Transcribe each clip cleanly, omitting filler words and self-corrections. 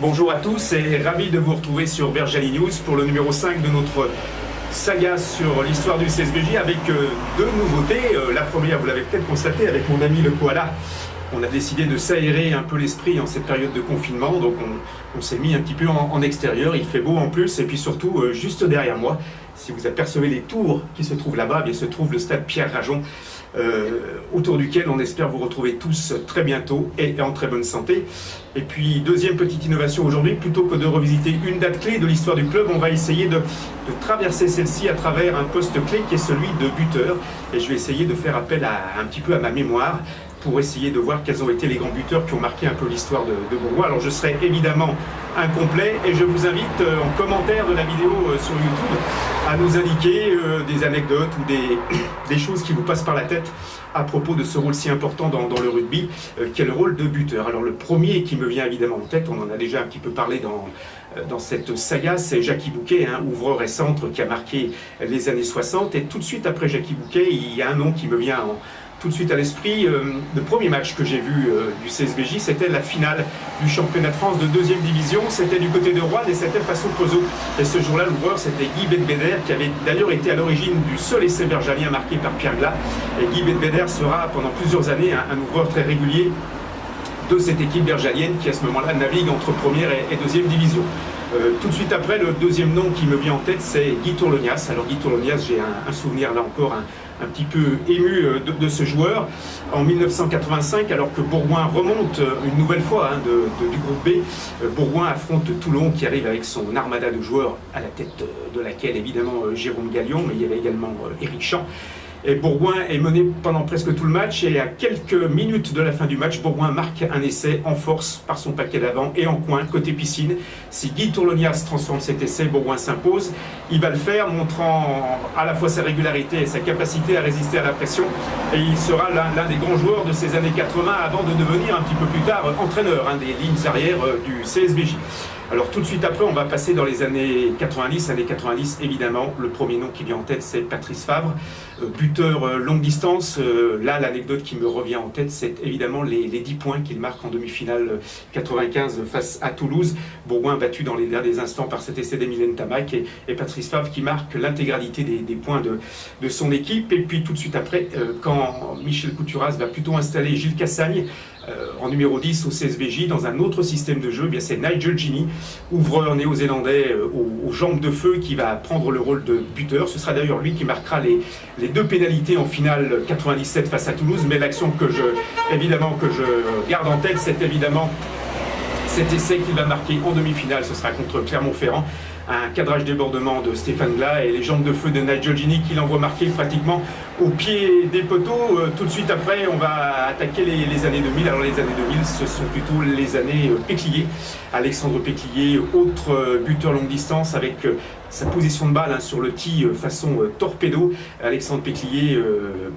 Bonjour à tous et ravi de vous retrouver sur Berjali News pour le numéro 5 de notre saga sur l'histoire du CSBJ avec deux nouveautés. La première, vous l'avez peut-être constaté, avec mon ami le Koala, on a décidé de s'aérer un peu l'esprit en cette période de confinement, donc on s'est mis un petit peu en extérieur, il fait beau en plus, et puis surtout juste derrière moi, si vous apercevez les tours qui se trouvent là-bas, il se trouve le stade Pierre Rajon, autour duquel on espère vous retrouver tous très bientôt et en très bonne santé. Et puis deuxième petite innovation aujourd'hui, plutôt que de revisiter une date clé de l'histoire du club, on va essayer de traverser celle-ci à travers un poste clé qui est celui de buteur, et je vais essayer de faire appel un petit peu à ma mémoire pour essayer de voir quels ont été les grands buteurs qui ont marqué un peu l'histoire de Bourgoin. Alors je serai évidemment incomplet et je vous invite en commentaire de la vidéo sur YouTube à nous indiquer des anecdotes ou des choses qui vous passent par la tête à propos de ce rôle si important dans le rugby, qui est le rôle de buteur. Alors le premier qui me vient évidemment en tête, on en a déjà un petit peu parlé dans cette saga, c'est Jackie Bouquet, ouvreur et centre qui a marqué les années 60. Et tout de suite après Jackie Bouquet, il y a un nom qui me vient tout de suite à l'esprit. Le premier match que j'ai vu du CSBJ, c'était la finale du championnat de France de 2e division. C'était du côté de Roanne et c'était face au Creusot. Et ce jour-là, l'ouvreur, c'était Guy Bedbeder, qui avait d'ailleurs été à l'origine du seul essai berjalien marqué par Pierre Glas. Et Guy Bedbeder sera pendant plusieurs années un ouvreur très régulier de cette équipe berjalienne qui à ce moment-là navigue entre 1e et 2e division. Tout de suite après, le deuxième nom qui me vient en tête, c'est Guy Tourlognas. Alors Guy Tourlognas, j'ai un souvenir là encore un petit peu ému de ce joueur. En 1985, alors que Bourgoin remonte une nouvelle fois du groupe B, Bourgoin affronte Toulon qui arrive avec son armada de joueurs, à la tête de laquelle évidemment Jérôme Gallion, mais il y avait également Éric Champ. Et Bourgoin est mené pendant presque tout le match et à quelques minutes de la fin du match, Bourgoin marque un essai en force par son paquet d'avant et en coin, côté piscine. Si Guy Tourlognas transforme cet essai, Bourgoin s'impose. Il va le faire, montrant à la fois sa régularité et sa capacité à résister à la pression. Et il sera l'un des grands joueurs de ces années 80 avant de devenir un petit peu plus tard entraîneur des lignes arrières du CSBJ. Alors tout de suite après, on va passer dans les années 90. Années 90, évidemment, le premier nom qui vient en tête, c'est Patrice Favre, buteur longue distance. Là, l'anecdote qui me revient en tête, c'est évidemment les 10 points qu'il marque en demi-finale 95 face à Toulouse. Bourgoin battu dans les derniers instants par cet essai d'Emilien Tamac et Patrice Favre qui marque l'intégralité des points de son équipe. Et puis tout de suite après, quand Michel Couturas va plutôt installer Gilles Cassagne en numéro 10 au CSBJ dans un autre système de jeu, eh bien c'est Nigel Gini, ouvreur néo-zélandais aux jambes de feu, qui va prendre le rôle de buteur. Ce sera d'ailleurs lui qui marquera les deux pénalités en finale 97 face à Toulouse. Mais l'action que je garde en tête, c'est évidemment cet essai qu'il va marquer en demi-finale. Ce sera contre Clermont-Ferrand. Un cadrage débordement de Stéphane Glas et les jambes de feu de Nigel Gini qui l'envoie marquer pratiquement au pied des poteaux. Tout de suite après, on va attaquer les années 2000. Alors les années 2000, ce sont plutôt les années Péclier. Alexandre Péclier, autre buteur longue distance avec sa position de balle sur le tee façon torpedo. Alexandre Péclier,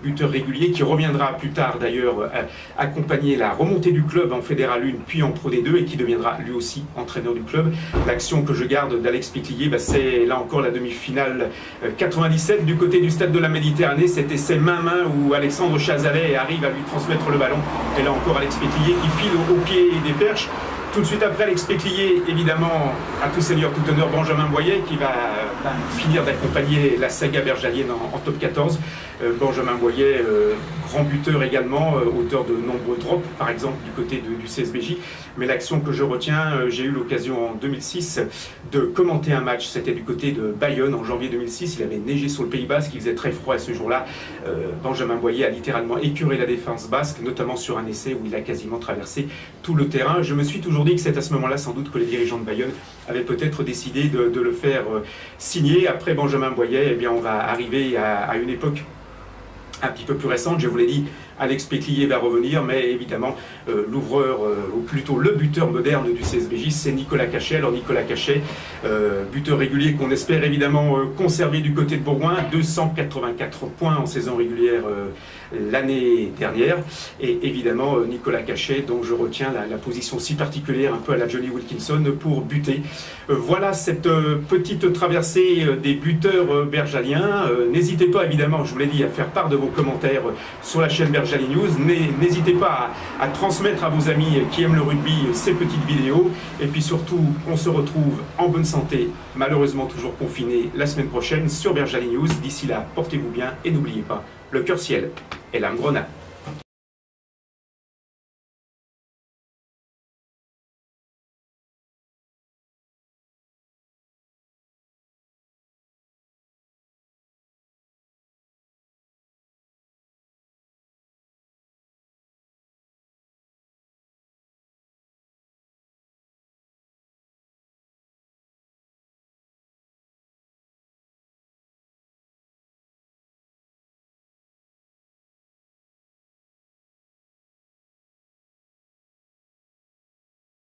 buteur régulier, qui reviendra plus tard d'ailleurs accompagner la remontée du club en Fédéral 1 puis en Pro D2 et qui deviendra lui aussi entraîneur du club. L'action que je garde d'Alex Péclier, c'est là encore la demi-finale 97 du côté du stade de la Méditerranée. Cet essai main-main où Alexandre Chazalet arrive à lui transmettre le ballon. Et là encore Alex Péclier qui file au pied des perches. Tout de suite après, Alex Péclier, évidemment, à tout seigneur, tout honneur, Benjamin Boyer, qui va finir d'accompagner la saga berjalienne en top 14. Benjamin Boyer, grand buteur également, auteur de nombreux drops, par exemple, du côté du CSBJ. Mais l'action que je retiens, j'ai eu l'occasion en 2006 de commenter un match. C'était du côté de Bayonne en janvier 2006. Il avait neigé sur le Pays Basque, il faisait très froid ce jour-là. Benjamin Boyer a littéralement écœuré la défense basque, notamment sur un essai où il a quasiment traversé tout le terrain. Je me suis toujours dit que c'est à ce moment-là sans doute que les dirigeants de Bayonne avaient peut-être décidé de le faire signer. Après Benjamin Boyer, eh bien, on va arriver à une époque un petit peu plus récente. Je vous l'ai dit, Alex Péclier va revenir, mais évidemment l'ouvreur, ou plutôt le buteur moderne du CSBJ, c'est Nicolas Cachet. Alors Nicolas Cachet, buteur régulier qu'on espère évidemment conserver du côté de Bourgoin, 284 points en saison régulière l'année dernière. Et évidemment Nicolas Cachet, dont je retiens la position si particulière, un peu à la Johnny Wilkinson, pour buter. Voilà cette petite traversée des buteurs berjaliens. N'hésitez pas évidemment, je vous l'ai dit, à faire part de vos commentaires sur la chaîne Berjali Berjali News. N'hésitez pas à transmettre à vos amis qui aiment le rugby ces petites vidéos. Et puis surtout, on se retrouve en bonne santé, malheureusement toujours confiné, la semaine prochaine sur Berjali News. D'ici là, portez-vous bien et n'oubliez pas, le cœur ciel et l'âme grenade.